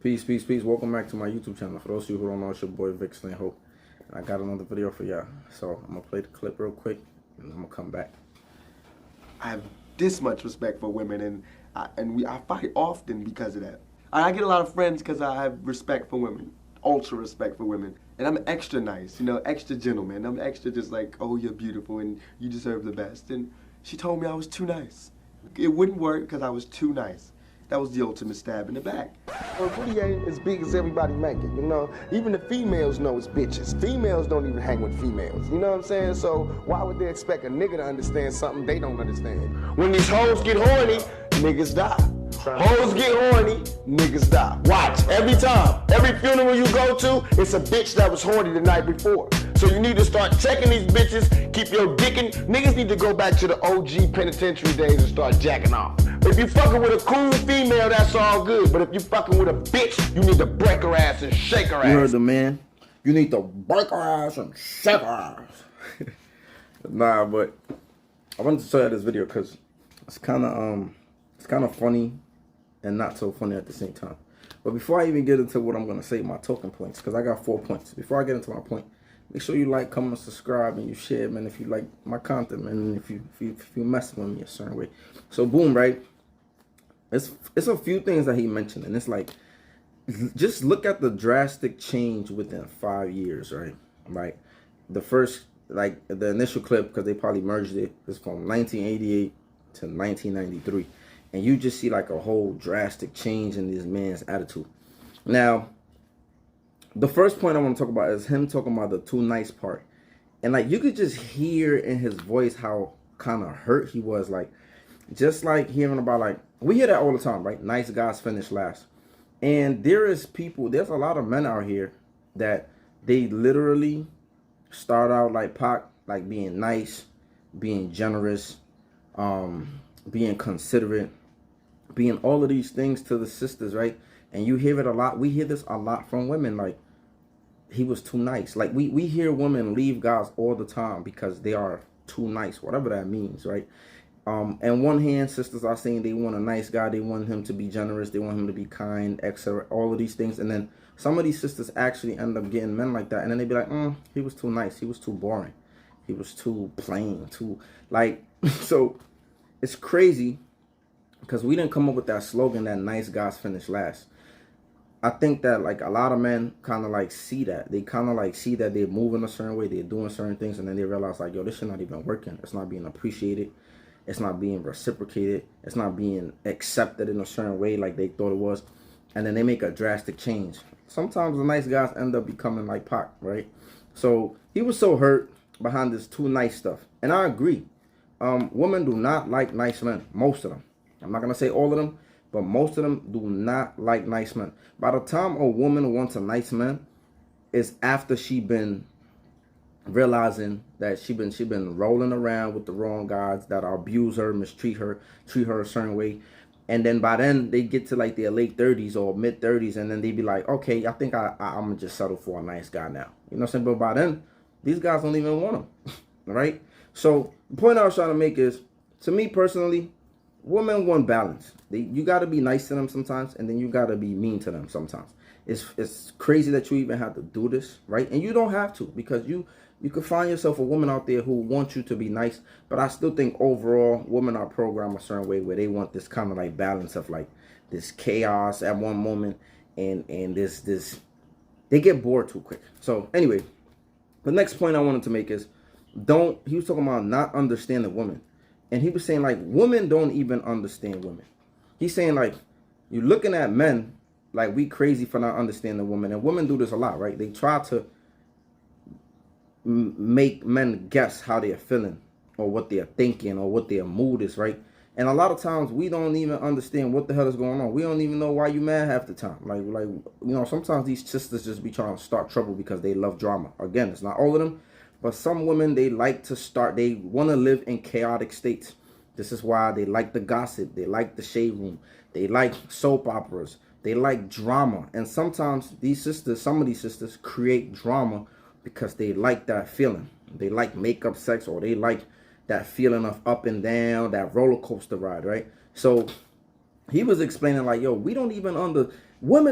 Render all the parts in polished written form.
Peace, peace, peace. Welcome back to my YouTube channel. For those of you who don't know, it's your boy Vic Slane Hope. And I got another video for y'all. So I'm gonna play the clip real quick and I'm gonna come back. I have this much respect for women, and I fight often because of that. I get a lot of friends because I have respect for women, ultra respect for women. And I'm extra nice, extra gentleman. I'm extra just like, oh, you're beautiful and you deserve the best. And she told me I was too nice. It wouldn't work because I was too nice. That was the ultimate stab in the back. Well, booty ain't as big as everybody make it, Even the females know it's bitches. Females don't even hang with females, you know what I'm saying? So why would they expect a nigga to understand something they don't understand? When these hoes get horny, niggas die. Hoes get horny, niggas die. Watch, every time. Every funeral you go to, it's a bitch that was horny the night before. So you need to start checking these bitches, keep your dick in. Niggas need to go back to the OG penitentiary days and start jacking off. If you fucking with a cool female, that's all good. But if you fucking with a bitch, you need to break her ass and shake her ass. You heard the man. You need to break her ass and shake her ass. Nah, but I wanted to show you this video because it's kind of funny and not so funny at the same time. But before I even get into what I'm gonna say, my talking points, because I got 4 points. Before I get into my point, make sure you like, comment, subscribe, and you share, man, if you like my content, man, and if you mess with me a certain way. So boom, right? It's a few things that he mentioned, and it's like, just look at the drastic change within 5 years, right? Like the first, like the initial clip, because they probably merged it, is from 1988 to 1993, and you just see like a whole drastic change in this man's attitude. Now, the first point I want to talk about is him talking about the too nice part, and like you could just hear in his voice how kind of hurt he was, like just like hearing about, like, we hear that all the time, right? Nice guys finish last. And there's a lot of men out here that they literally start out like Pac, like being nice, being generous, being considerate, being all of these things to the sisters, right? And you hear it a lot. We hear this a lot from women, like, he was too nice. Like we hear women leave guys all the time because they are too nice, whatever that means, right? And one hand, sisters are saying they want a nice guy, they want him to be generous, they want him to be kind, etc. All of these things. And then some of these sisters actually end up getting men like that, and then they be like, he was too nice, he was too boring, he was too plain, too like so it's crazy because we didn't come up with that slogan that nice guys finish last. I think that like a lot of men kind of like see that. They kind of like see that they're moving a certain way, they're doing certain things, and then they realize like, yo, this shit not even working. It's not being appreciated. It's not being reciprocated. It's not being accepted in a certain way like they thought it was. And then they make a drastic change. Sometimes the nice guys end up becoming like Pac, right? So he was so hurt behind this too nice stuff. And I agree. Women do not like nice men. Most of them. I'm not going to say all of them, but most of them do not like nice men. By the time a woman wants a nice man, it's after she been realizing that she been rolling around with the wrong guys that abuse her, mistreat her, treat her a certain way. And then by then they get to like their late 30s or mid 30s, and then they be like, okay, I think I'm gonna just settle for a nice guy now. You know what I'm saying? But by then, these guys don't even want them, right? So the point I was trying to make is, to me personally, women want balance. You got to be nice to them sometimes, and then you got to be mean to them sometimes. It's crazy that you even have to do this, right? And you don't have to, because you could find yourself a woman out there who wants you to be nice. But I still think overall women are programmed a certain way where they want this kind of like balance of like this chaos at one moment, and this they get bored too quick. So anyway, the next point I wanted to make is, he was talking about not understanding women. And he was saying like women don't even understand women. He's saying like, you're looking at men like we crazy for not understanding women. And women do this a lot, right? They try to make men guess how they're feeling or what they're thinking or what their mood is, right? And a lot of times we don't even understand what the hell is going on. We don't even know why you mad half the time. Like sometimes these sisters just be trying to start trouble because they love drama. Again, it's not all of them, but some women, they like to they want to live in chaotic states. This is why they like the gossip, they like the shade room, they like soap operas, they like drama. And sometimes some of these sisters create drama because they like that feeling. They like makeup sex, or they like that feeling of up and down, that roller coaster ride, right? So he was explaining like, yo, women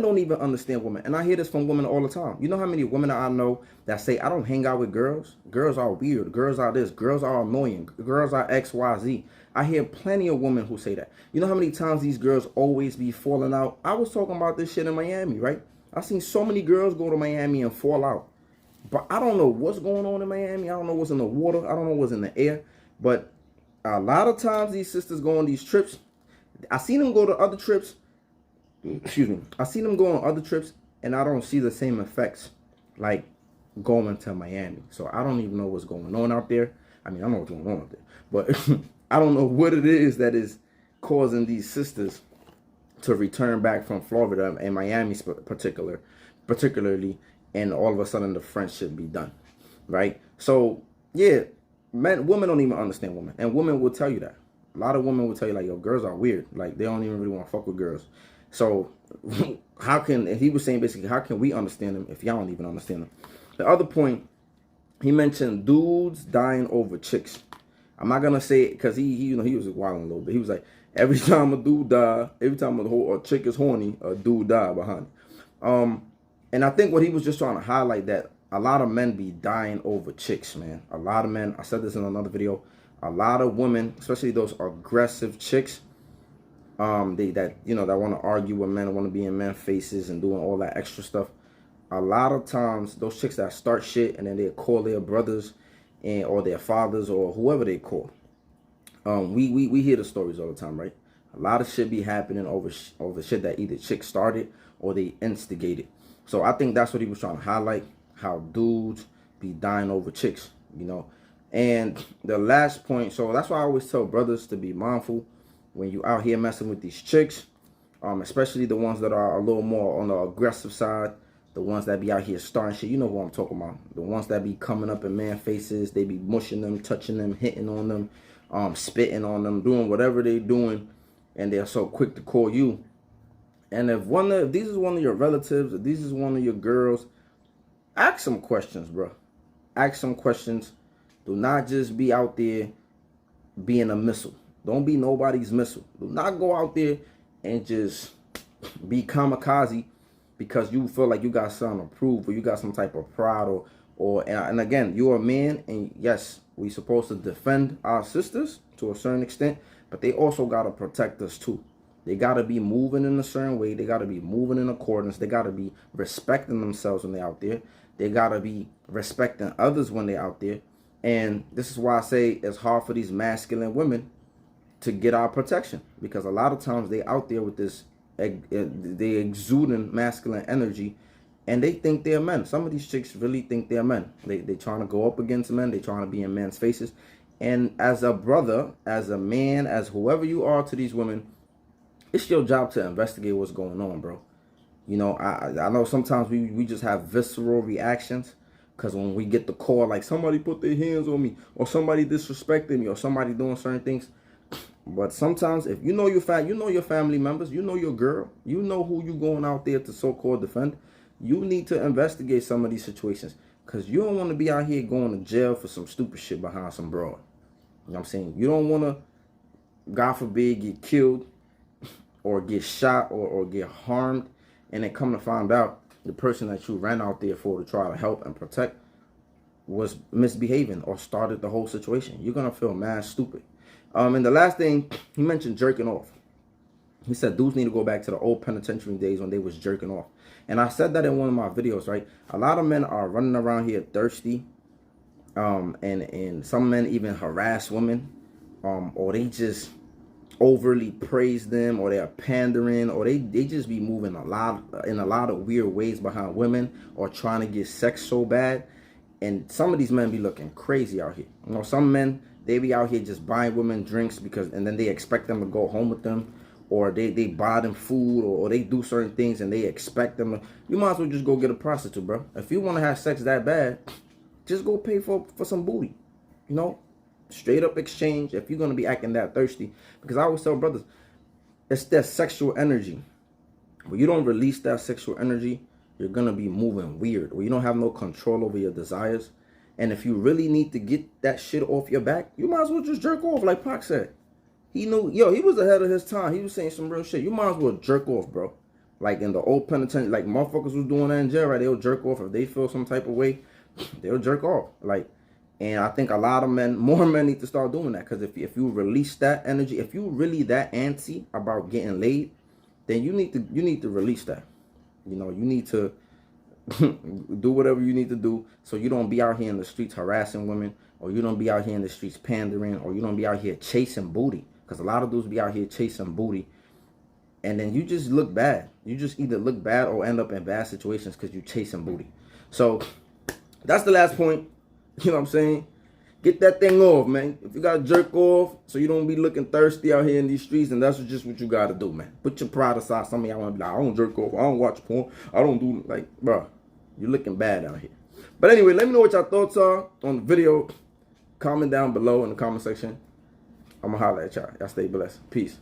don't even understand women. And I hear this from women all the time. You know how many women I know that say, I don't hang out with girls? Girls are weird. Girls are this. Girls are annoying. Girls are X, Y, Z. I hear plenty of women who say that. You know how many times these girls always be falling out? I was talking about this shit in Miami, right? I seen so many girls go to Miami and fall out. But I don't know what's going on in Miami. I don't know what's in the water. I don't know what's in the air. But a lot of times these sisters go on these trips. I seen them go to other trips. Excuse me. I seen them go on other trips, and I don't see the same effects like going to Miami. So I don't even know what's going on out there. I mean, I know what's going on out there, but I don't know what it is that is causing these sisters to return back from Florida and Miami particularly, and all of a sudden the friendship be done, right? So yeah, women don't even understand women, and women will tell you that. A lot of women will tell you like, yo, girls are weird. Like they don't even really want to fuck with girls. So how can, and he was saying basically, how can we understand them if y'all don't even understand them? The other point, he mentioned dudes dying over chicks. I'm not gonna say it because he was wilding a little bit. He was like, every time a dude die, every time a chick is horny, a dude die behind it. And I think what he was just trying to highlight that a lot of men be dying over chicks, man. A lot of men, I said this in another video, a lot of women, especially those aggressive chicks, that want to argue with men, want to be in men's faces and doing all that extra stuff. A lot of times, those chicks that start shit and then they call their brothers or their fathers or whoever they call. We hear the stories all the time, right? A lot of shit be happening over shit that either chicks started or they instigated. So I think that's what he was trying to highlight, how dudes be dying over chicks, And the last point, so that's why I always tell brothers to be mindful when you out here messing with these chicks, especially the ones that are a little more on the aggressive side, the ones that be out here starting shit. You know who I'm talking about. The ones that be coming up in man faces, they be mushing them, touching them, hitting on them, spitting on them, doing whatever they doing, and they're so quick to call you. And if these is one of your relatives, if these is one of your girls, ask some questions, bro. Ask some questions. Do not just be out there being a missile. Don't be nobody's missile. Do not go out there and just be kamikaze because you feel like you got something to prove or you got some type of pride and again, you're a man, and yes, we supposed to defend our sisters to a certain extent, but they also got to protect us too. They got to be moving in a certain way. They got to be moving in accordance. They got to be respecting themselves when they're out there. They got to be respecting others when they're out there. And this is why I say it's hard for these masculine women to get our protection, because a lot of times they out there with this, they exuding masculine energy, and they think they're men. Some of these chicks really think they're men. They trying to go up against men. They trying to be in men's faces. And as a brother, as a man, as whoever you are to these women, it's your job to investigate what's going on, bro. I know sometimes we just have visceral reactions, because when we get the call, like somebody put their hands on me, or somebody disrespected me, or somebody doing certain things. But sometimes if you know your family members, you know your girl, you know who you going out there to so-called defend, you need to investigate some of these situations, because you don't want to be out here going to jail for some stupid shit behind some broad. You know what I'm saying? You don't want to, God forbid, get killed or get shot or get harmed, and then come to find out the person that you ran out there for to try to help and protect was misbehaving or started the whole situation. You're going to feel mad stupid. And the last thing, he mentioned jerking off. He said dudes need to go back to the old penitentiary days when they was jerking off. And I said that in one of my videos, right? A lot of men are running around here thirsty. And some men even harass women. Or they just overly praise them, or they're pandering, or they just be moving in a lot of weird ways behind women, or trying to get sex so bad. And some of these men be looking crazy out here. Some men, they be out here just buying women drinks and then they expect them to go home with them, or they buy them food, or they do certain things and they expect them to. You might as well just go get a prostitute, bro. If you want to have sex that bad, just go pay for some booty. Straight up exchange if you're going to be acting that thirsty. Because I always tell brothers, it's that sexual energy. When you don't release that sexual energy, you're going to be moving weird, or you don't have no control over your desires. And if you really need to get that shit off your back, you might as well just jerk off, like Pac said. He knew, yo, he was ahead of his time. He was saying some real shit. You might as well jerk off, bro. Like in the old penitentiary, like motherfuckers was doing that in jail, right? They'll jerk off if they feel some type of way. They'll jerk off. Like, and I think a lot of men, more men need to start doing that. Because if you release that energy, if you really that antsy about getting laid, then you need to release that. You know, you need to do whatever you need to do so you don't be out here in the streets harassing women, or you don't be out here in the streets pandering, or you don't be out here chasing booty. Because a lot of dudes be out here chasing booty, and then you just look bad. You just either look bad or end up in bad situations because you chasing booty. So that's the last point. You know what I'm saying? Get that thing off, man. If you gotta jerk off so you don't be looking thirsty out here in these streets, and that's just what you gotta do, man. Put your pride aside. Some of y'all wanna be like, I don't jerk off, I don't watch porn, I don't do, like, bro, you're looking bad out here. But anyway, let me know what y'all thoughts are on the video. Comment down below in the comment section. I'm gonna holler at y'all. Y'all stay blessed. Peace.